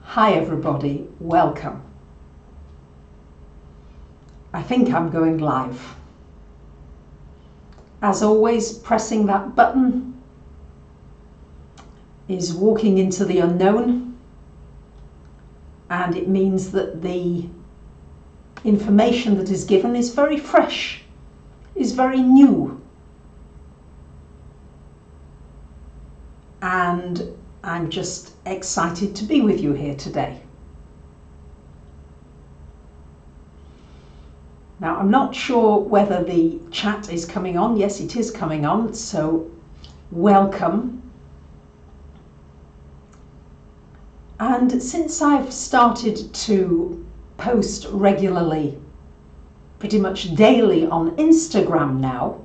Hi everybody, welcome. I think I'm going live. As always, pressing that button is walking into the unknown, and it means that the information that is given is very fresh, is very new. And I'm just excited to be with you here today. Now, I'm not sure whether the chat is coming on. Yes, it is coming on, so welcome. And since I've started to post regularly, pretty much daily on Instagram now,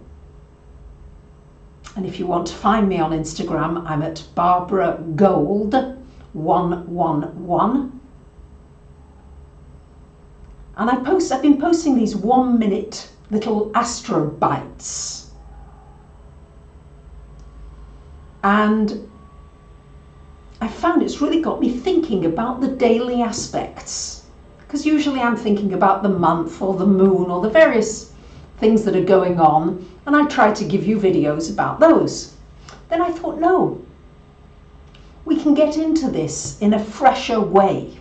and if you want to find me on Instagram, I'm at Barbara Gold 111. And I've been posting these 1-minute little astro bites. And I found it's really got me thinking about the daily aspects. Because usually I'm thinking about the month or the moon or the various things that are going on, and I try to give you videos about those. Then I thought, no, we can get into this in a fresher way,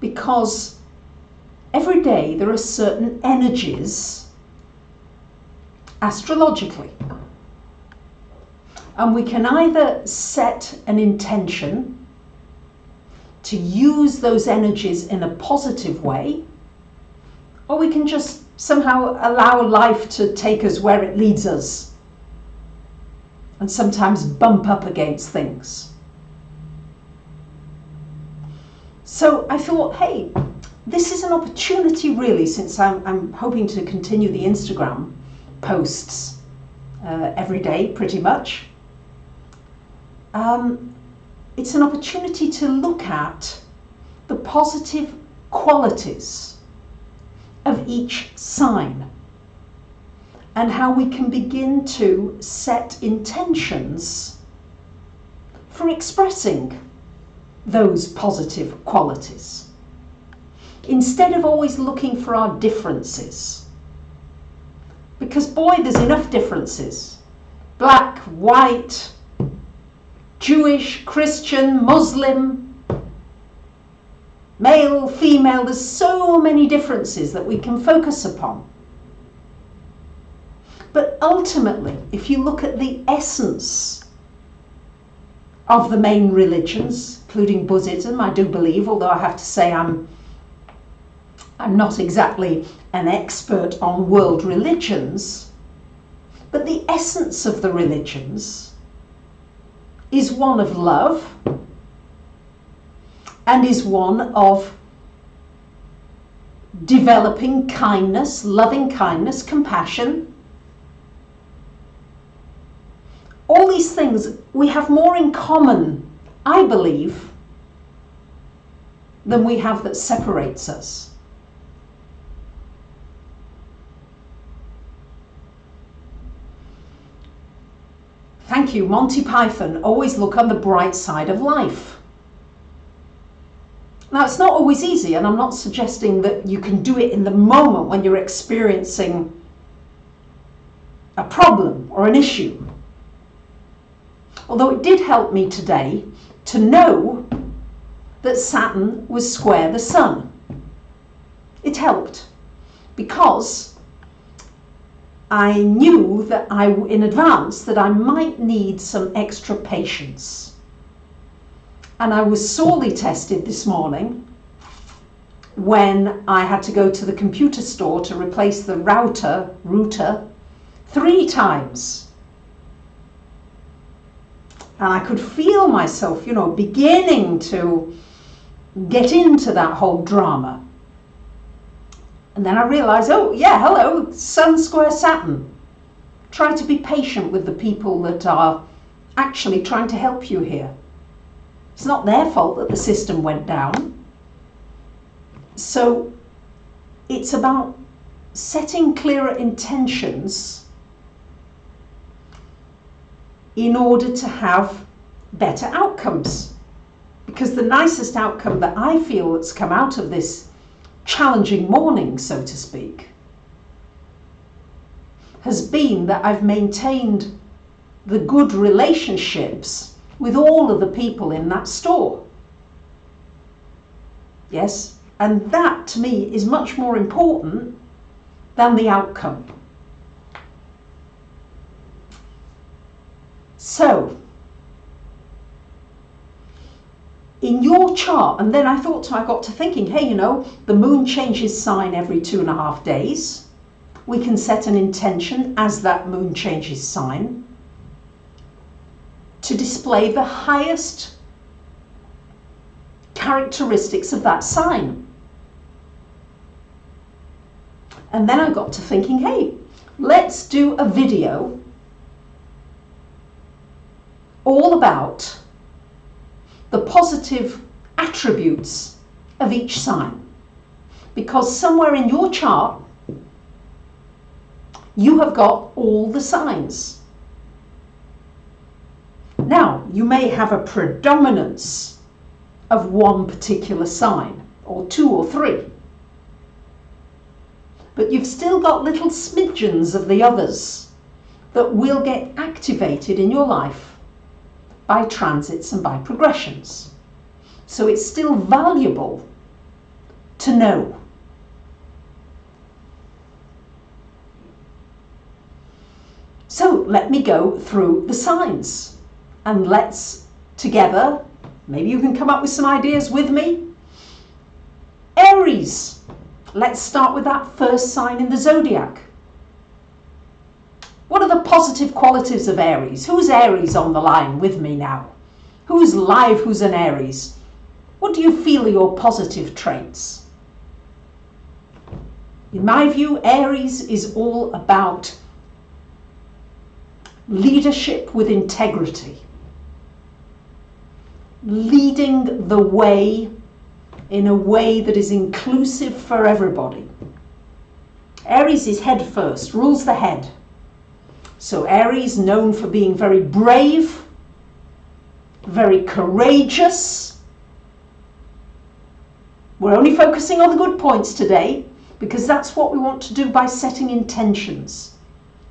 because every day there are certain energies astrologically, and we can either set an intention to use those energies in a positive way, or we can just somehow allow life to take us where it leads us and sometimes bump up against things. So I thought, hey, this is an opportunity really, since I'm hoping to continue the Instagram posts every day pretty much. It's an opportunity to look at the positive qualities of each sign and how we can begin to set intentions for expressing those positive qualities, instead of always looking for our differences. Because boy, there's enough differences. Black, white, Jewish, Christian, Muslim, male, female, there's so many differences that we can focus upon. But ultimately, if you look at the essence of the main religions, including Buddhism, I do believe, although I have to say I'm not exactly an expert on world religions, but the essence of the religions is one of love, and is one of developing kindness, loving kindness, compassion. All these things, we have more in common, I believe, than we have that separates us. Thank you, Monty Python. Always look on the bright side of life. Now, it's not always easy, and I'm not suggesting that you can do it in the moment when you're experiencing a problem or an issue. Although it did help me today to know that Saturn was square the Sun. It helped because I knew that in advance that I might need some extra patience. And I was sorely tested this morning when I had to go to the computer store to replace the router 3 times. And I could feel myself, beginning to get into that whole drama. And then I realized, oh yeah, hello, Sun square Saturn. Try to be patient with the people that are actually trying to help you here. It's not their fault that the system went down. So it's about setting clearer intentions in order to have better outcomes. Because the nicest outcome that I feel that's come out of this challenging morning, so to speak, has been that I've maintained the good relationships with all of the people in that store. Yes, and that to me is much more important than the outcome. So, in your chart, and then I got to thinking, hey, you know, the moon changes sign every 2.5 days. We can set an intention as that moon changes sign to display the highest characteristics of that sign. And then I got to thinking, hey, let's do a video all about the positive attributes of each sign. Because somewhere in your chart, you have got all the signs. Now, you may have a predominance of one particular sign, or 2 or 3. But you've still got little smidgens of the others that will get activated in your life by transits and by progressions. So it's still valuable to know. So let me go through the signs, and let's together, maybe you can come up with some ideas with me. Aries. Let's start with that first sign in the zodiac. What are the positive qualities of Aries? Who's Aries on the line with me now? Who's live? Who's an Aries? What do you feel are your positive traits? In my view, Aries is all about leadership with integrity, leading the way in a way that is inclusive for everybody. Aries is head first, rules the head. So Aries, known for being very brave, very courageous. We're only focusing on the good points today because that's what we want to do by setting intentions.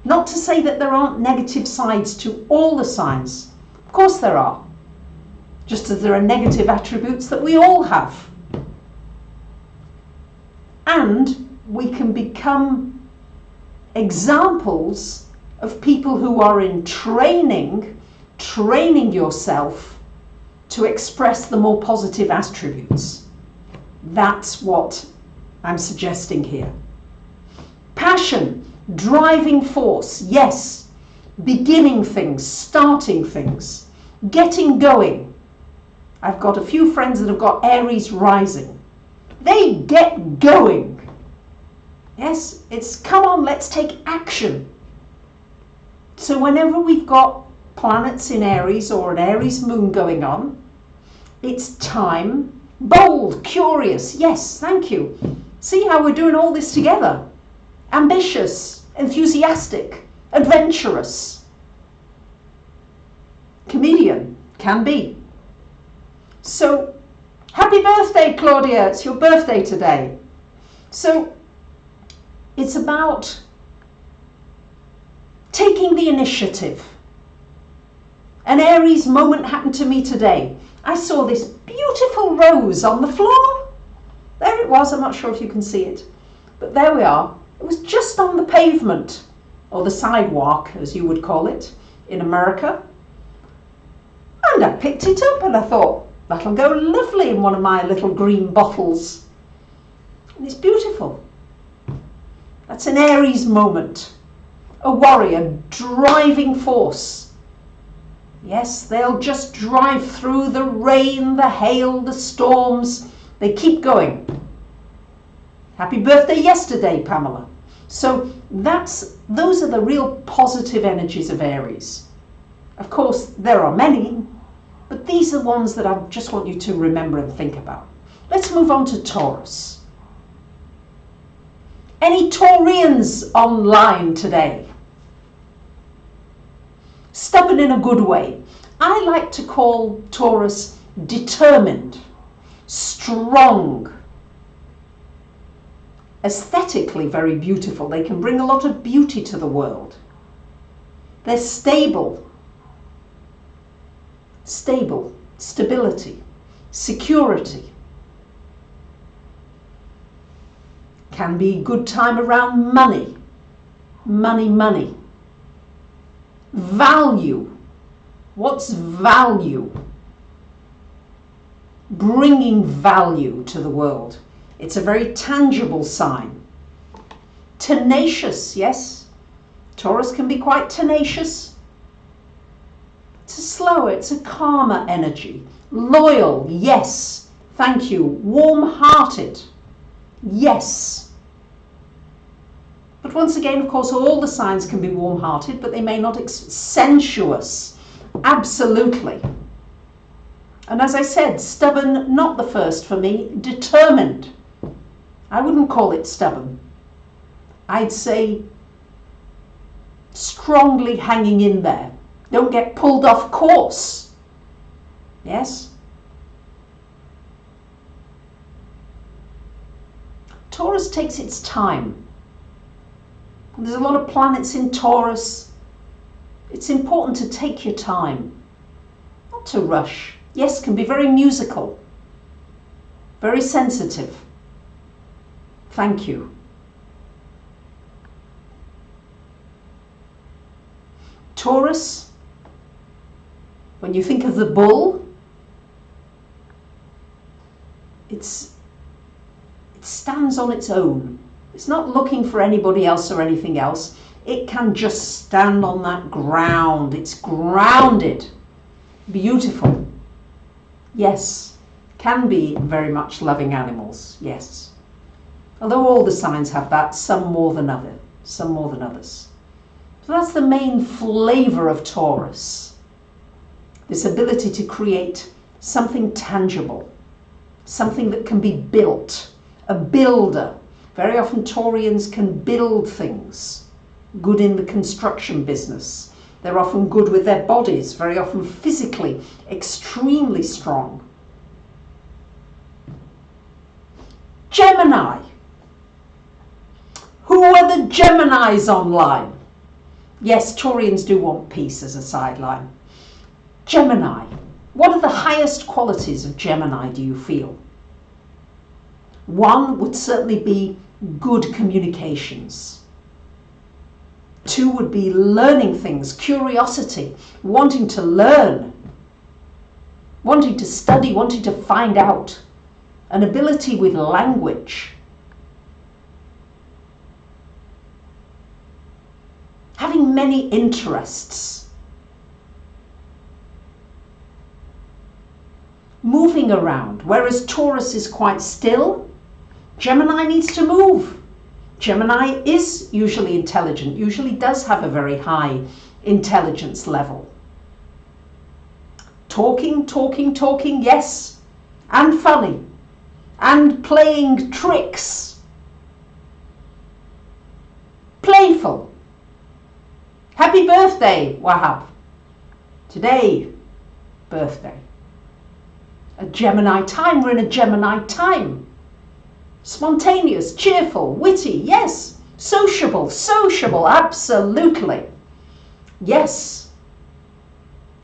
Not to say that there aren't negative sides to all the signs. Of course there are. Just as there are negative attributes that we all have. And we can become examples of people who are in training yourself to express the more positive attributes. That's what I'm suggesting here. Passion, driving force, yes. Beginning things, starting things, getting going. I've got a few friends that have got Aries rising. They get going. Yes, it's come on, let's take action. So whenever we've got planets in Aries or an Aries moon going on, it's time. Bold, curious, yes, thank you. See how we're doing all this together. Ambitious, enthusiastic, adventurous. Comedian, can be. So, happy birthday, Claudia. It's your birthday today. So, it's about taking the initiative. An Aries moment happened to me today. I saw this beautiful rose on the floor. There it was. I'm not sure if you can see it. But there we are. It was just on the pavement, or the sidewalk, as you would call it, in America. And I picked it up and I thought, that'll go lovely in one of my little green bottles. And it's beautiful. That's an Aries moment. A warrior, driving force. Yes, they'll just drive through the rain, the hail, the storms. They keep going. Happy birthday yesterday, Pamela. So those are the real positive energies of Aries. Of course, there are many, but these are the ones that I just want you to remember and think about. Let's move on to Taurus. Any Taurians online today? Stubborn in a good way. I like to call Taurus determined, strong, aesthetically very beautiful. They can bring a lot of beauty to the world. They're stable, stability, security. Can be good time around money, money. Value. What's value? Bringing value to the world. It's a very tangible sign. Tenacious, yes. Taurus can be quite tenacious. It's a slower, it's a calmer energy. Loyal, yes. Thank you. Warm-hearted, yes. But once again, of course, all the signs can be warm-hearted, but they may not sensuous. Absolutely. And as I said, stubborn, not the first for me. Determined. I wouldn't call it stubborn. I'd say strongly hanging in there. Don't get pulled off course. Yes? Taurus takes its time. There's a lot of planets in Taurus. It's important to take your time, not to rush. Yes, can be very musical, very sensitive. Thank you. Taurus, when you think of the bull, it stands on its own. It's not looking for anybody else or anything else. It can just stand on that ground. It's grounded. Beautiful. Yes. Can be very much loving animals. Yes. Although all the signs have that, some more than others. So that's the main flavor of Taurus. This ability to create something tangible. Something that can be built. A builder. Very often Taurians can build things, good in the construction business. They're often good with their bodies, very often physically extremely strong. Gemini. Who are the Geminis online? Yes, Taurians do want peace as a sideline. Gemini. What are the highest qualities of Gemini, do you feel? One would certainly be good communications. Two would be learning things, curiosity, wanting to learn, wanting to study, wanting to find out, an ability with language. Having many interests. Moving around, whereas Taurus is quite still, Gemini needs to move. Gemini is usually intelligent, usually does have a very high intelligence level. Talking, yes, and funny, and playing tricks. Playful. Happy birthday, Wahab. Today, birthday. A Gemini time, we're in a Gemini time. Spontaneous, cheerful, witty, yes. Sociable, absolutely. Yes.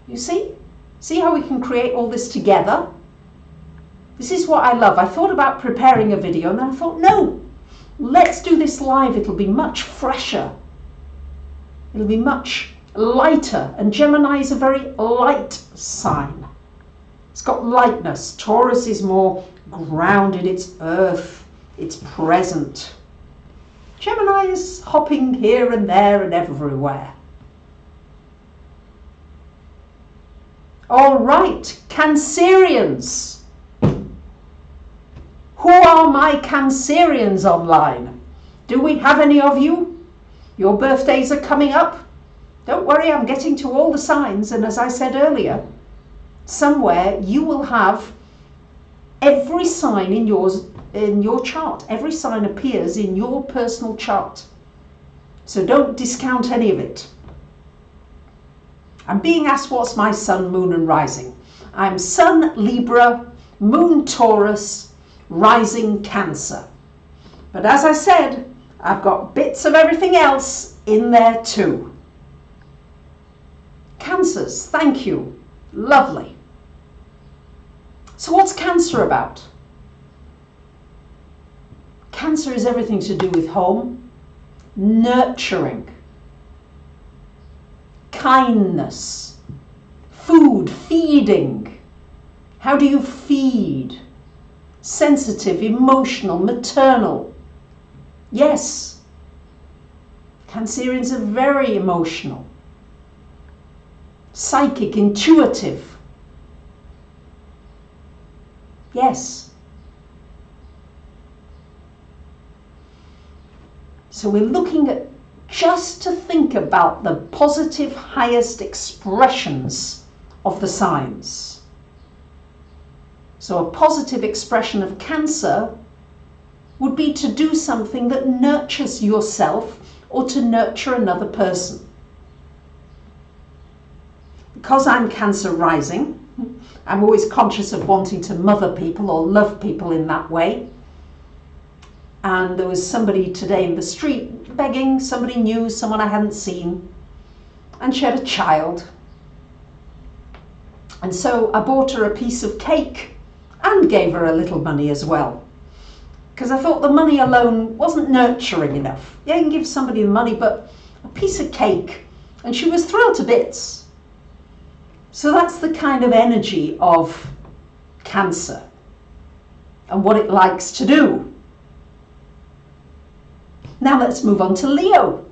You see? See how we can create all this together? This is what I love. I thought about preparing a video and then I thought, no, let's do this live. It'll be much fresher. It'll be much lighter. And Gemini is a very light sign. It's got lightness. Taurus is more grounded, it's earth, it's present. Gemini is hopping here and there and everywhere. All right, Cancerians. Who are my Cancerians online? Do we have any of you? Your birthdays are coming up. Don't worry, I'm getting to all the signs, and as I said earlier, somewhere you will have every sign in your chart. Every sign appears in your personal chart. So don't discount any of it. I'm being asked what's my sun, moon and rising. I'm Sun Libra, Moon Taurus, Rising Cancer. But as I said, I've got bits of everything else in there too. Cancers, thank you. Lovely. So what's Cancer about? Cancer is everything to do with home, nurturing, kindness, food, feeding. How do you feed? Sensitive, emotional, maternal. Yes, Cancerians are very emotional, psychic, intuitive. Yes. So we're looking at just to think about the positive, highest expressions of the signs. So a positive expression of Cancer would be to do something that nurtures yourself or to nurture another person. Because I'm Cancer rising, I'm always conscious of wanting to mother people or love people in that way. And there was somebody today in the street begging, somebody new, someone I hadn't seen, and she had a child. And so I bought her a piece of cake and gave her a little money as well. Because I thought the money alone wasn't nurturing enough. Yeah, you can give somebody the money, but a piece of cake. And she was thrilled to bits. So that's the kind of energy of Cancer and what it likes to do. Now let's move on to Leo.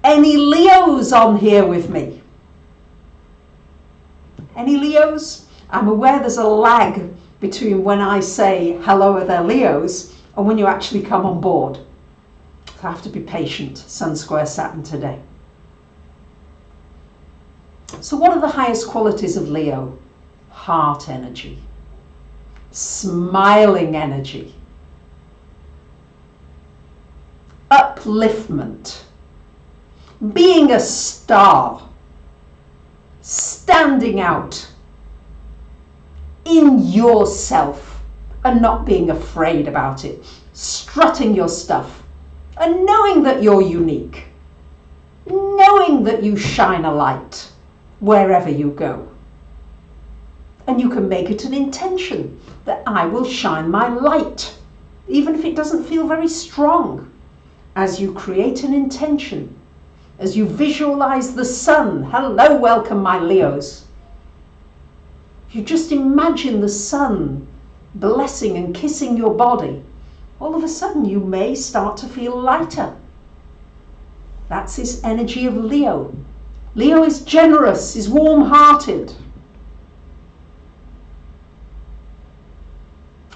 Any Leos on here with me? Any Leos? I'm aware there's a lag between when I say hello, are there Leos, and when you actually come on board. So I have to be patient. Sun square Saturn today. So what are the highest qualities of Leo? Heart energy, smiling energy, upliftment, being a star, standing out in yourself and not being afraid about it, strutting your stuff and knowing that you're unique, knowing that you shine a light wherever you go. And you can make it an intention that I will shine my light, even if it doesn't feel very strong. As you create an intention, as you visualize the sun, hello, welcome my Leos. You just imagine the sun blessing and kissing your body. All of a sudden you may start to feel lighter. That's this energy of Leo. Leo is generous, is warm-hearted.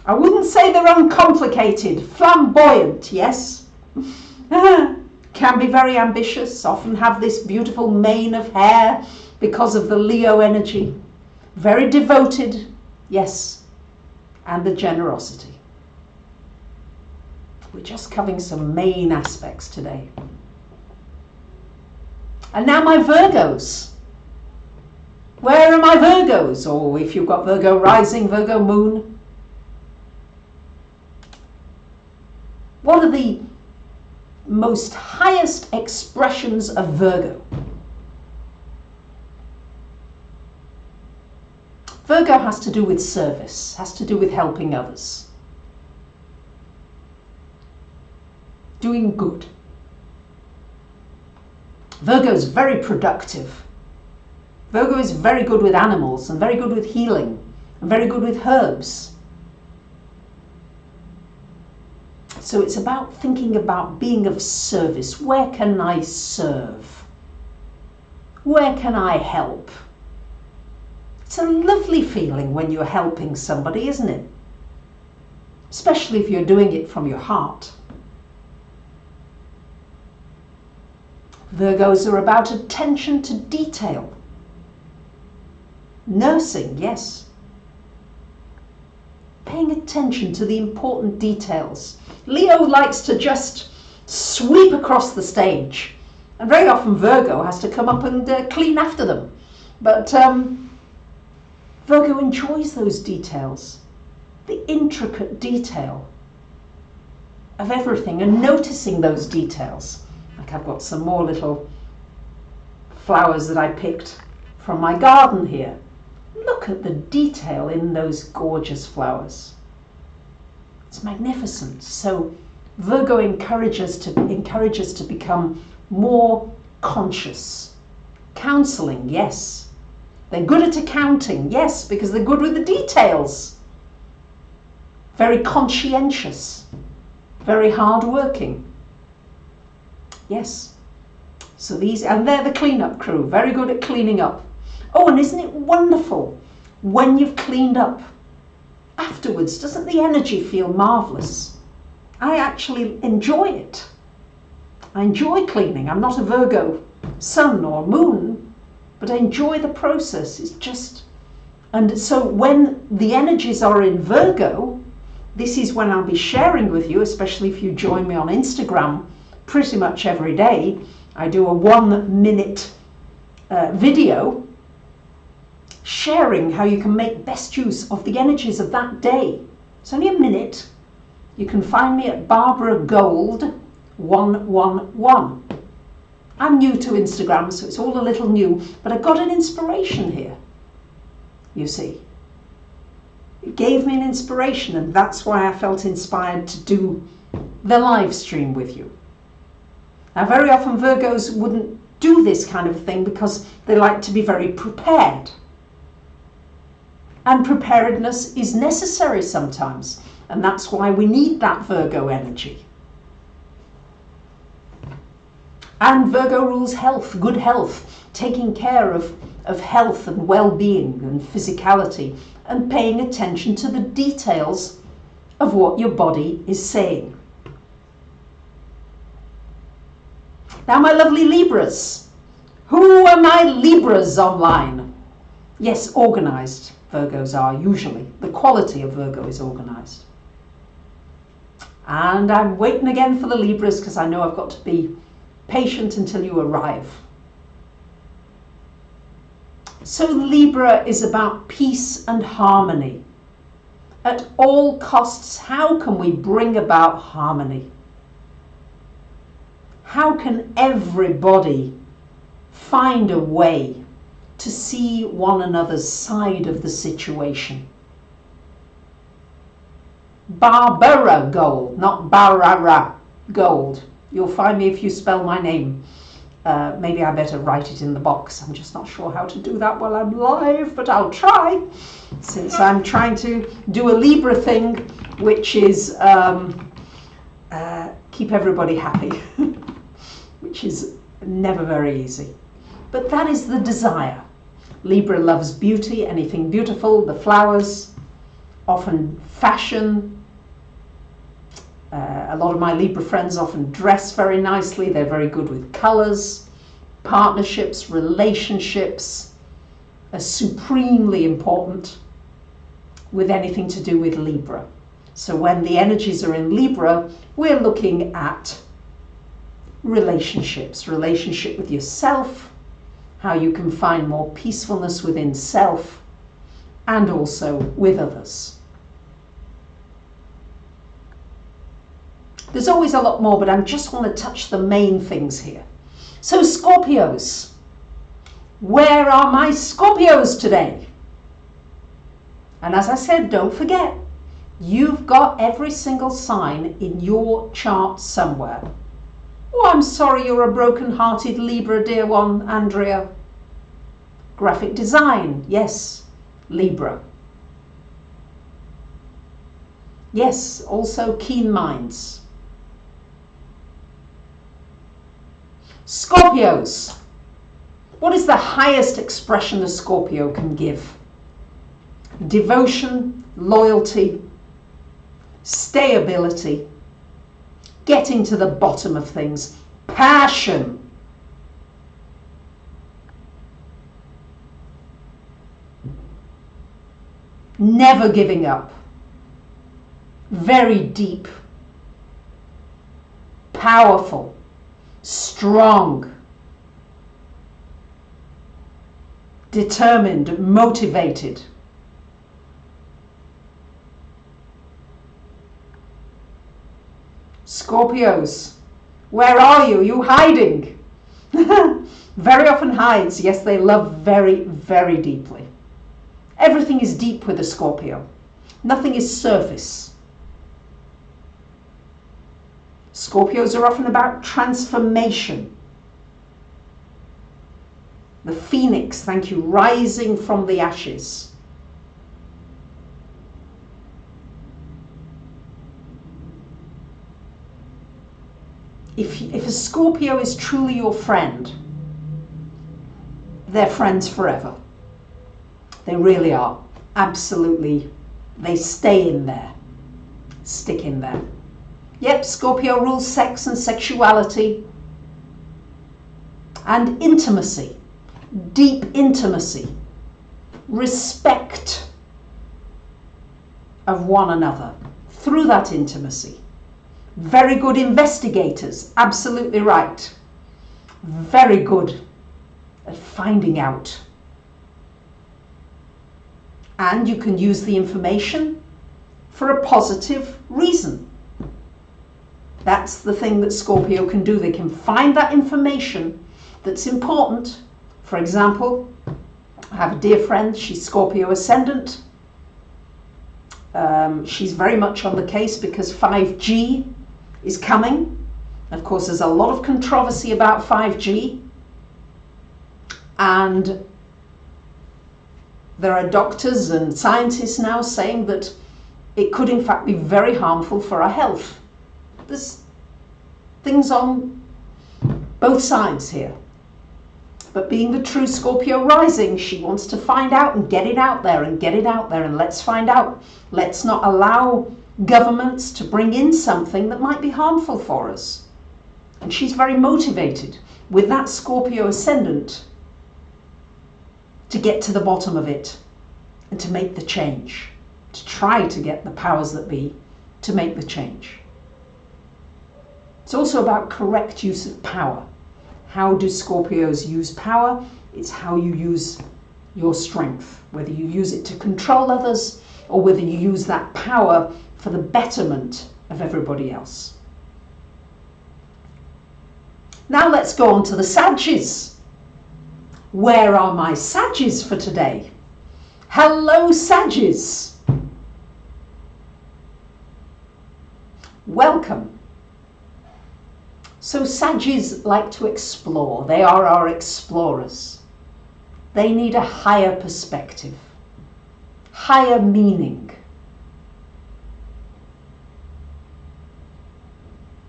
I wouldn't say they're uncomplicated, flamboyant, yes. Can be very ambitious, often have this beautiful mane of hair because of the Leo energy. Very devoted, yes, and the generosity. We're just covering some main aspects today. And now my Virgos. Where are my Virgos? Or if you've got Virgo rising, Virgo moon. What are the most highest expressions of Virgo? Virgo has to do with service, has to do with helping others, doing good. Virgo is very productive. Virgo is very good with animals and very good with healing and very good with herbs. So it's about thinking about being of service. Where can I serve? Where can I help? It's a lovely feeling when you're helping somebody, isn't it? Especially if you're doing it from your heart. Virgos are about attention to detail. Nursing, yes. Paying attention to the important details. Leo likes to just sweep across the stage. And very often Virgo has to come up and clean after them. But Virgo enjoys those details, the intricate detail of everything, and noticing those details. Like I've got some more little flowers that I picked from my garden here. Look at the detail in those gorgeous flowers. It's magnificent. So Virgo encourages to become more conscious. Counseling, yes. They're good at accounting, yes, because they're good with the details. Very conscientious, very hard-working. Yes. So these, and they're the cleanup crew, very good at cleaning up. Oh, and isn't it wonderful when you've cleaned up? Afterwards, doesn't the energy feel marvelous? I actually enjoy it. I enjoy cleaning. I'm not a Virgo sun or moon, but I enjoy the process. It's just, and so when the energies are in Virgo, this is when I'll be sharing with you, especially if you join me on Instagram pretty much every day. I do a 1-minute video sharing how you can make best use of the energies of that day. It's only a minute. You can find me at Barbara Gold 111. I'm new to Instagram, so it's all a little new, but I got an inspiration here, you see. It gave me an inspiration, and that's why I felt inspired to do the live stream with you. Now, very often Virgos wouldn't do this kind of thing because they like to be very prepared. And preparedness is necessary sometimes, and that's why we need that Virgo energy. And Virgo rules health, good health, taking care of health and well-being and physicality, and paying attention to the details of what your body is saying. Now, my lovely Libras, who are my Libras online? Yes, organized Virgos are usually. The quality of Virgo is organized. And I'm waiting again for the Libras because I know I've got to be patient until you arrive. So Libra is about peace and harmony. At all costs, how can we bring about harmony? How can everybody find a way to see one another's side of the situation? Barbara Gold, not Barara Gold. You'll find me if you spell my name. Maybe I better write it in the box. I'm just not sure how to do that while I'm live, but I'll try, since I'm trying to do a Libra thing, which is keep everybody happy, which is never very easy. But that is the desire. Libra loves beauty, anything beautiful, the flowers, often fashion. A lot of my Libra friends often dress very nicely. They're very good with colors. Partnerships, relationships are supremely important with anything to do with Libra. So when the energies are in Libra, we're looking at relationships, relationship with yourself, how you can find more peacefulness within self, and also with others. There's always a lot more, but I just want to touch the main things here. So Scorpios, where are my Scorpios today? And as I said, don't forget, you've got every single sign in your chart somewhere. Oh, I'm sorry you're a broken-hearted Libra, dear one, Andrea. Graphic design, yes, Libra. Yes, also keen minds. Scorpios, what is the highest expression a Scorpio can give? Devotion, loyalty, stability, getting to the bottom of things, passion. Never giving up, very deep, powerful, strong, determined, motivated, Scorpios, where are you? You hiding? Very often hides. Yes, they love very, very deeply. Everything is deep with a Scorpio. Nothing is surface. Scorpios are often about transformation. The phoenix, thank you, rising from the ashes. If a Scorpio is truly your friend, they're friends forever. They really are. Absolutely. They stay in there. Stick in there. Yep, Scorpio rules sex and sexuality and intimacy. Deep intimacy. Respect of one another through that intimacy. Very good investigators, absolutely right. Very good at finding out. And you can use the information for a positive reason. That's the thing that Scorpio can do. They can find that information that's important. For example, I have a dear friend, she's Scorpio ascendant. She's very much on the case because 5G is coming. Of course, there's a lot of controversy about 5G, and there are doctors and scientists now saying that it could in fact be very harmful for our health. There's things on both sides here. But being the true Scorpio rising, she wants to find out and get it out there and get it out there, and let's find out. Let's not allow governments to bring in something that might be harmful for us. And she's very motivated with that Scorpio ascendant to get to the bottom of it and to make the change, to try to get the powers that be to make the change. It's also about correct use of power. How do Scorpios use power? It's how you use your strength, whether you use it to control others or whether you use that power for the betterment of everybody else. Now let's go on to the Sagittarius. Where are my Sagittarius for today? Hello, Sagittarius. Welcome. So Sagittarius like to explore. They are our explorers. They need a higher perspective, higher meaning.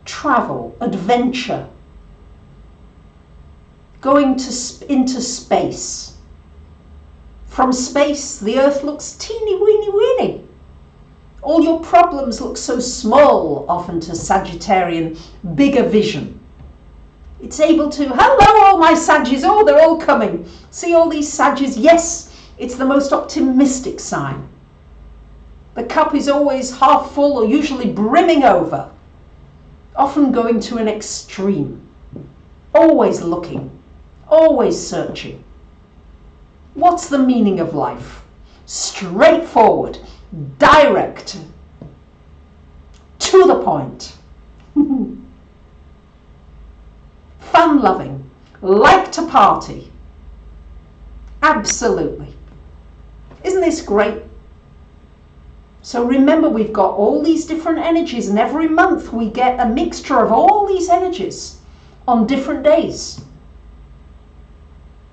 Travel, adventure, going into space. From space, the Earth looks teeny weeny weeny. All your problems look so small, often to Sagittarian, bigger vision. It's able to, hello all my Sagittarius, oh they're all coming. See all these Sagittarius, yes, it's the most optimistic sign. The cup is always half full or usually brimming over, often going to an extreme, always looking, always searching. What's the meaning of life? Straightforward, direct, to the point. Fun-loving, like to party. Absolutely. Isn't this great? So remember, we've got all these different energies, and every month we get a mixture of all these energies on different days.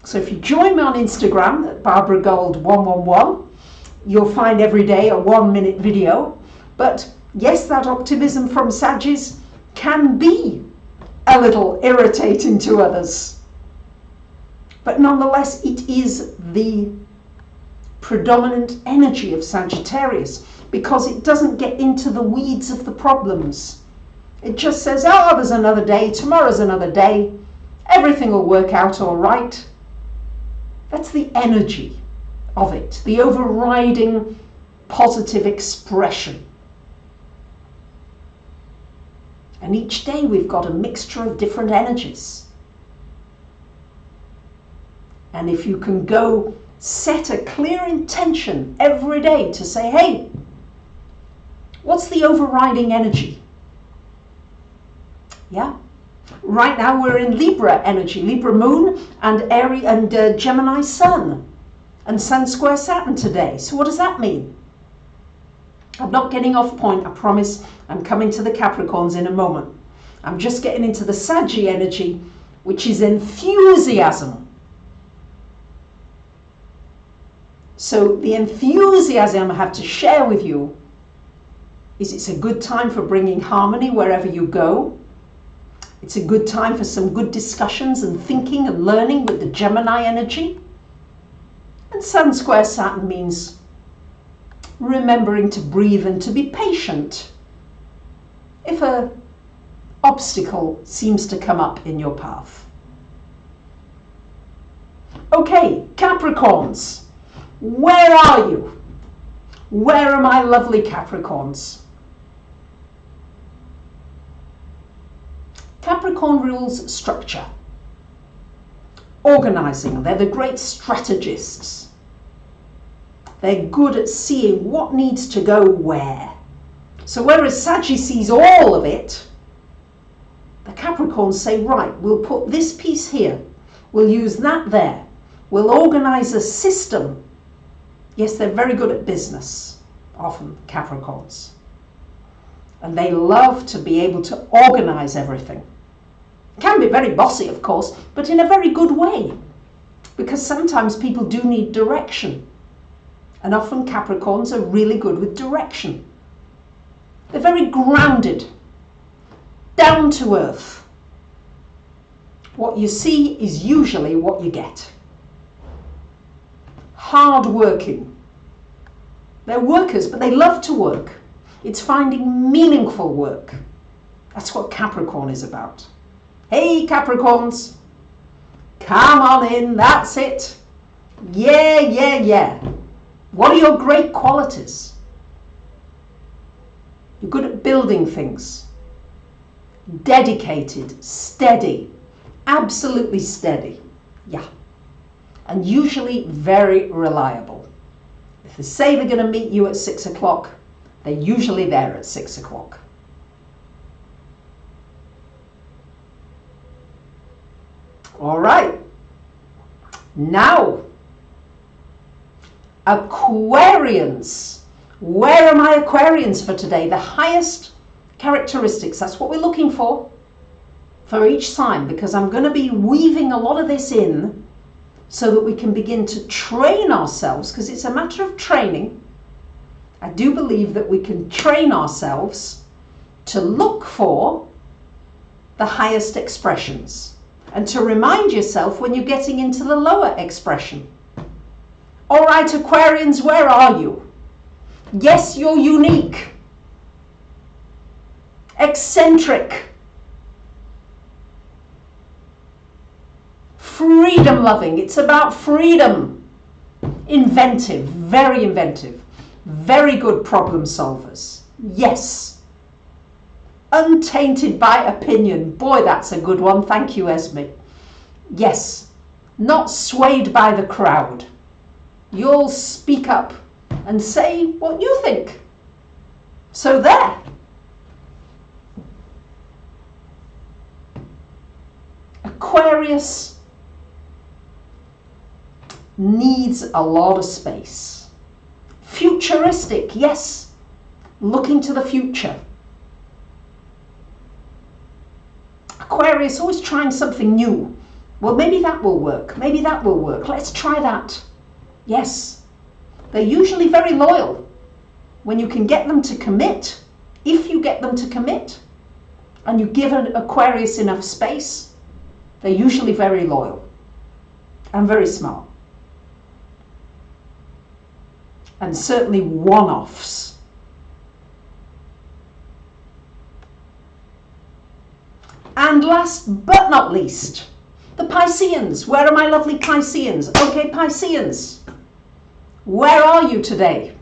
So if you join me on Instagram at Barbara Gold 111, you'll find every day a 1-minute video. But yes, that optimism from Sagittarius can be a little irritating to others. But nonetheless, it is the predominant energy of Sagittarius because it doesn't get into the weeds of the problems. It just says, oh, there's another day, tomorrow's another day, everything will work out all right. That's the energy of it, the overriding positive expression. And each day we've got a mixture of different energies. And if you can go set a clear intention every day to say, hey, what's the overriding energy? right now we're in Libra energy, Libra moon and Aries and Gemini sun, and Sun square Saturn today. So what does that mean? I'm not getting off point, I promise. I'm coming to the Capricorns in a moment. I'm just getting into the Saggy energy, which is enthusiasm. So the enthusiasm I have to share with you is it's a good time for bringing harmony wherever you go. It's a good time for some good discussions and thinking and learning with the Gemini energy. And Sun square Saturn means remembering to breathe and to be patient if a obstacle seems to come up in your path. Okay, Capricorns, where are you? Where are my lovely Capricorns? Capricorn rules structure, organizing. They're the great strategists. They're good at seeing what needs to go where. So whereas Sagittarius sees all of it, the Capricorns say, right, we'll put this piece here, we'll use that there, we'll organize a system. Yes, they're very good at business, often Capricorns. And they love to be able to organize everything. Can be very bossy, of course, but in a very good way, because sometimes people do need direction, and often Capricorns are really good with direction. They're very grounded, down to earth. What you see is usually what you get. Hard working. They're workers, but they love to work. It's finding meaningful work. That's what Capricorn is about. Hey Capricorns, come on in, that's it. Yeah. What are your great qualities? You're good at building things. Dedicated, steady, absolutely steady. Yeah. And usually very reliable. If they say they're going to meet you at 6 o'clock, they're usually there at 6 o'clock. All right, now, Aquarians. Where are my Aquarians for today? The highest characteristics, that's what we're looking for each sign, because I'm going to be weaving a lot of this in so that we can begin to train ourselves, because it's a matter of training. I do believe that we can train ourselves to look for the highest expressions. And to remind yourself when you're getting into the lower expression. All right, Aquarians, where are you? Yes, you're unique, eccentric, freedom loving. It's about freedom. Inventive, very good problem solvers. Yes. Untainted by opinion. Boy, that's a good one. Thank you, Esme. Yes. Not swayed by the crowd. You'll speak up and say what you think. So there. Aquarius needs a lot of space. Futuristic, yes. Looking to the future. Aquarius always trying something new. Well, maybe that will work. Maybe that will work. Let's try that. Yes. They're usually very loyal when you can get them to commit. If you get them to commit and you give an Aquarius enough space, they're usually very loyal and very smart. And certainly one-offs. And last but not least, the Pisceans. Where are my lovely Pisceans? Okay, Pisceans, where are you today?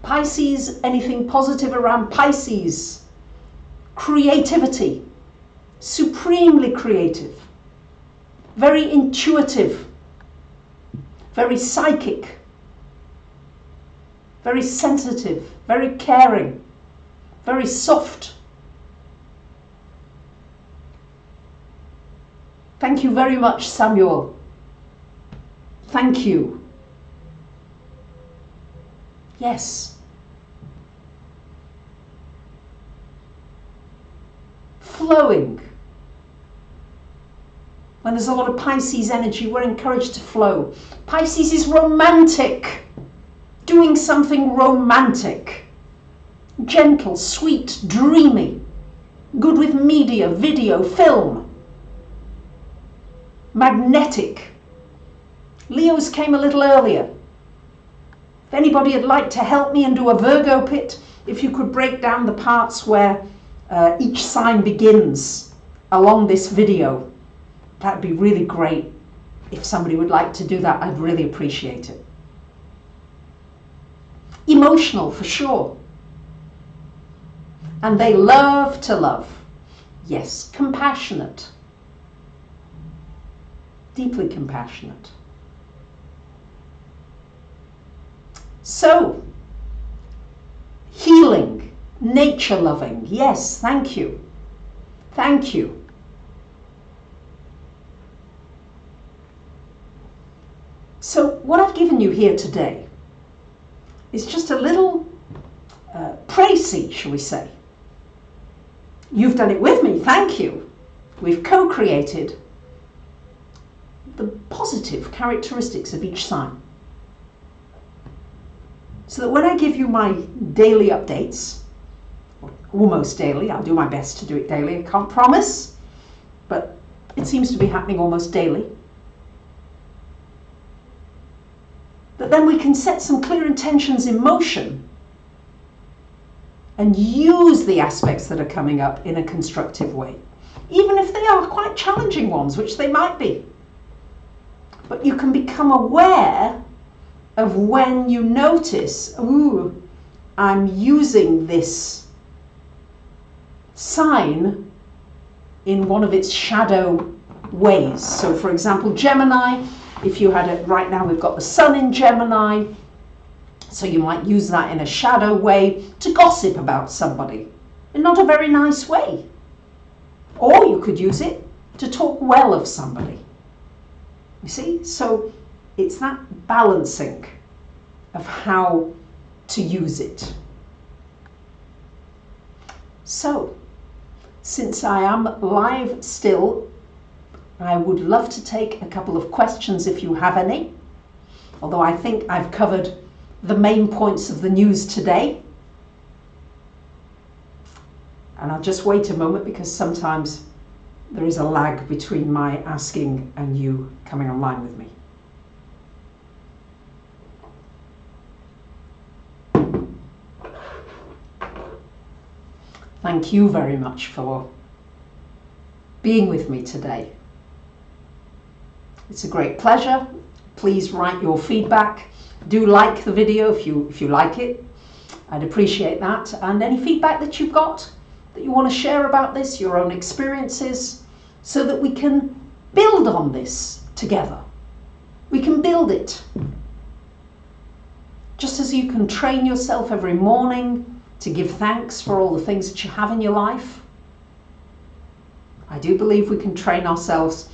Pisces, anything positive around Pisces? Creativity, supremely creative, very intuitive, very psychic, very sensitive, very caring, very soft, Thank you very much, Samuel. Thank you. Yes. Flowing. When there's a lot of Pisces energy, we're encouraged to flow. Pisces is romantic. Doing something romantic. Gentle, sweet, dreamy. Good with media, video, film. Magnetic. Leos came a little earlier. If anybody would like to help me and do a Virgo pit, if you could break down the parts where each sign begins along this video, that'd be really great. If somebody would like to do that, I'd really appreciate it. Emotional, for sure. And they love to love. Yes, compassionate. Deeply compassionate. So, healing, nature loving. Yes, thank you. Thank you. So what I've given you here today is just a little précis, shall we say. You've done it with me, thank you. We've co-created the positive characteristics of each sign. So that when I give you my daily updates, or almost daily, I'll do my best to do it daily, I can't promise, but it seems to be happening almost daily, that then we can set some clear intentions in motion and use the aspects that are coming up in a constructive way, even if they are quite challenging ones, which they might be. But you can become aware of when you notice, ooh, I'm using this sign in one of its shadow ways. So for example, Gemini, if you had it right now, we've got the sun in Gemini, so you might use that in a shadow way to gossip about somebody in not a very nice way. Or you could use it to talk well of somebody. You see? So it's that balancing of how to use it. So, since I am live still, I would love to take a couple of questions if you have any, although I think I've covered the main points of the news today. And I'll just wait a moment because sometimes there is a lag between my asking and you coming online with me. Thank you very much for being with me today. It's a great pleasure. Please write your feedback. Do like the video if you like it. I'd appreciate that. And any feedback that you've got that you want to share about this, your own experiences, so that we can build on this together. We can build it. Just as you can train yourself every morning to give thanks for all the things that you have in your life, I do believe we can train ourselves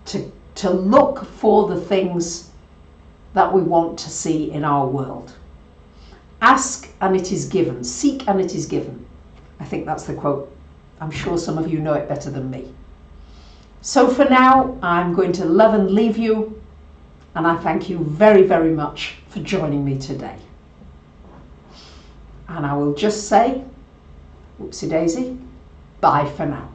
to look for the things that we want to see in our world. Ask and it is given. Seek and it is given. I think that's the quote. I'm sure some of you know it better than me. So for now, I'm going to love and leave you, and I thank you very, very much for joining me today. And I will just say, whoopsie daisy, bye for now.